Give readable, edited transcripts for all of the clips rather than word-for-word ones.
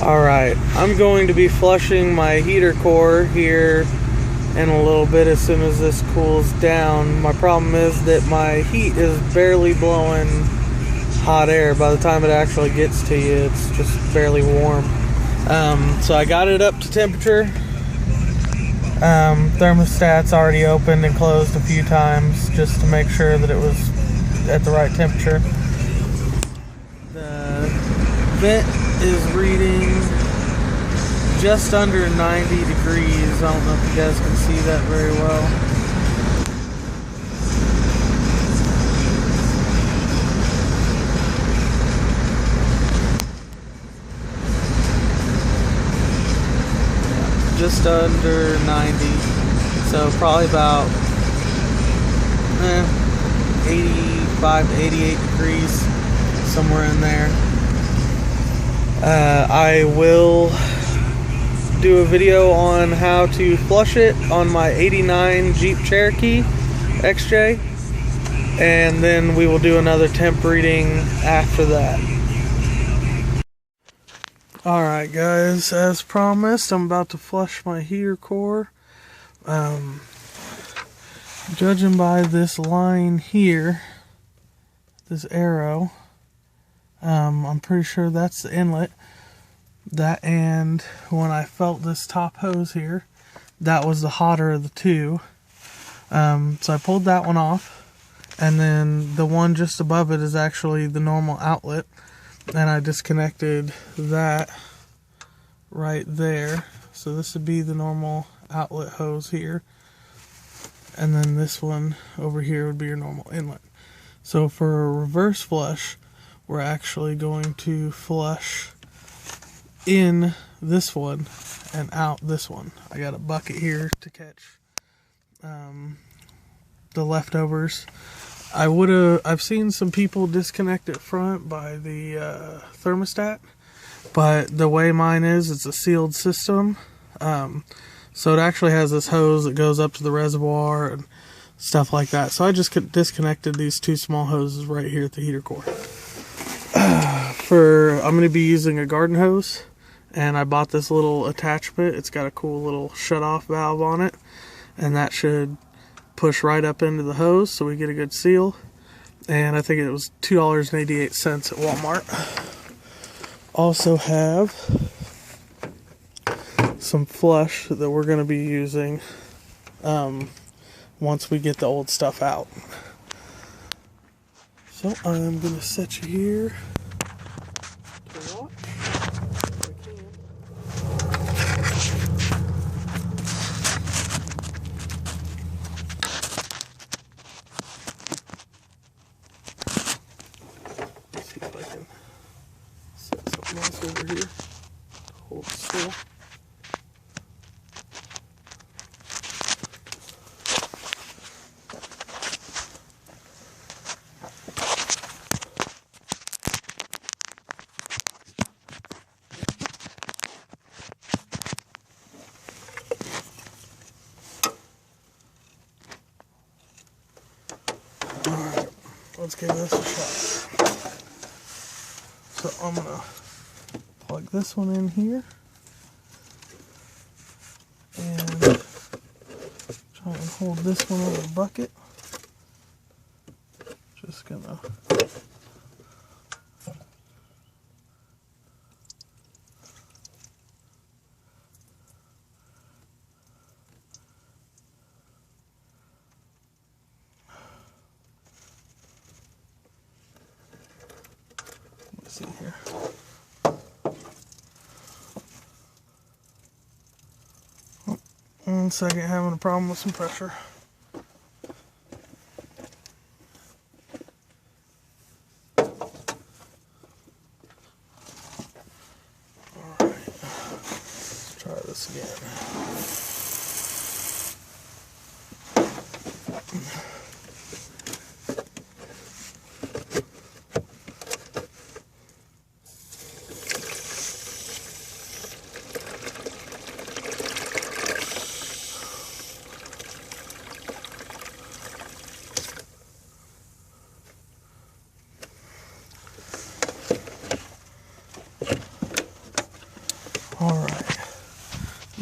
Alright, I'm going to be flushing my heater core here in a little bit as soon as this cools down. My problem is that my heat is barely blowing hot air. By the time it actually gets to you, it's just barely warm. So I got it up to temperature. Thermostat's already opened and closed a few times just to make sure that it was at the right temperature. The vent is reading just under 90 degrees. I don't know if you guys can see that very well. Just under 90, so probably about 85 to 88 degrees, somewhere in there. I will do a video on how to flush it on my 89 Jeep Cherokee XJ, and then we will do another temp reading after that. Alright guys, as promised, I'm about to flush my heater core. Judging by this line here, this arrow, I'm pretty sure that's the inlet. That, and when I felt this top hose here, that was the hotter of the two. So I pulled that one off, and then the one just above it is actually the normal outlet, and I disconnected that right there. So this would be the normal outlet hose here, and then this one over here would be your normal inlet. So for a reverse flush, we're actually going to flush in this one and out this one. I got a bucket here to catch the leftovers. I've seen some people disconnect it front by the thermostat, but the way mine is, it's a sealed system. So it actually has this hose that goes up to the reservoir and stuff like that. So I just disconnected these two small hoses right here at the heater core. I'm going to be using a garden hose, and I bought this little attachment. It's got a cool little shut-off valve on it, and that should push right up into the hose so we get a good seal. And I think it was $2.88 at Walmart. Also have some flush that we're going to be using once we get the old stuff out. So I'm going to set you here to watch. See if I can set something else over here to hold still. Alright, let's give this a shot. So I'm going to plug this one in here and try and hold this one over the bucket. Just going to see here. Oh, 1 second, having a problem with some pressure. Alright, let's try this again.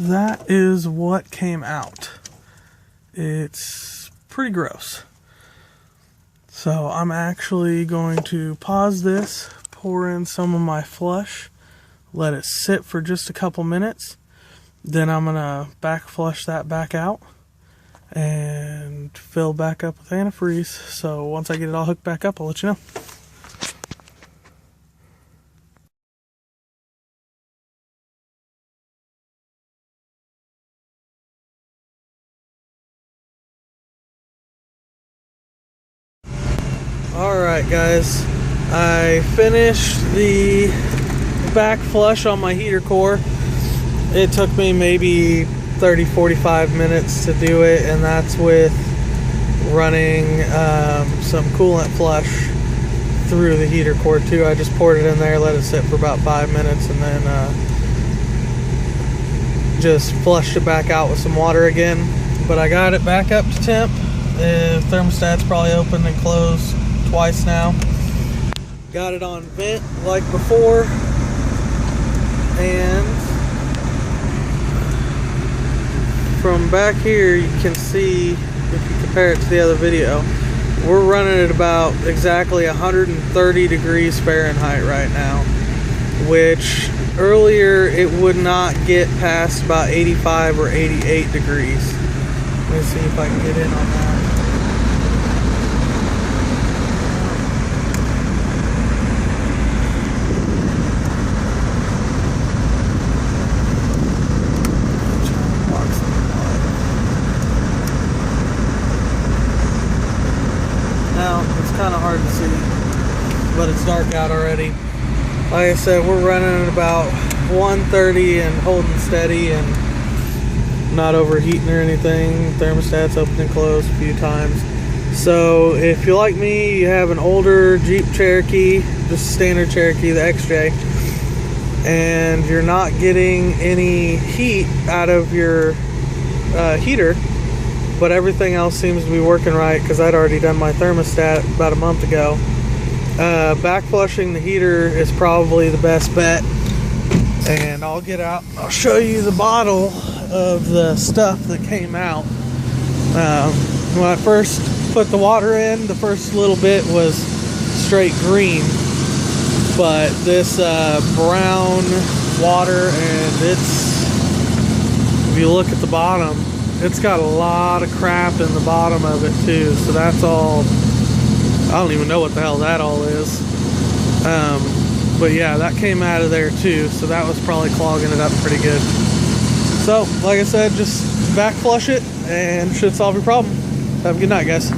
that is what came out. It's pretty gross. So I'm actually going to pause this, pour in some of my flush, let it sit for just a couple minutes. Then I'm going to back flush that back out and fill back up with antifreeze. So once I get it all hooked back up, I'll let you know. Alright guys, I finished the back flush on my heater core. It took me maybe 30-45 minutes to do it, and that's with running some coolant flush through the heater core too. I just poured it in there, let it sit for about 5 minutes, and then just flushed it back out with some water again. But I got it back up to temp. The thermostat's probably opened and closed twice now. Got it on vent like before, and from back here you can see, if you compare it to the other video, we're running at about exactly 130 degrees Fahrenheit right now, which earlier it would not get past about 85 or 88 degrees. Let me see if I can get in on that. Kind of hard to see, but it's dark out already. Like I said, we're running at about 130 and holding steady and not overheating or anything. Thermostat's open and closed a few times. So if you're like me, you have an older Jeep Cherokee, just standard Cherokee, the XJ, and you're not getting any heat out of your heater, but everything else seems to be working right, because I'd already done my thermostat about a month ago. Back flushing the heater is probably the best bet, and I'll get out, I'll show you the bottle of the stuff that came out. When I first put the water in, the first little bit was straight green, but this brown water, and it's, if you look at the bottom, it's got a lot of crap in the bottom of it too, so that's all, I don't even know what the hell that all is. But yeah, that came out of there too, so that was probably clogging it up pretty good. So like I said, just back flush it and should solve your problem. Have a good night, guys.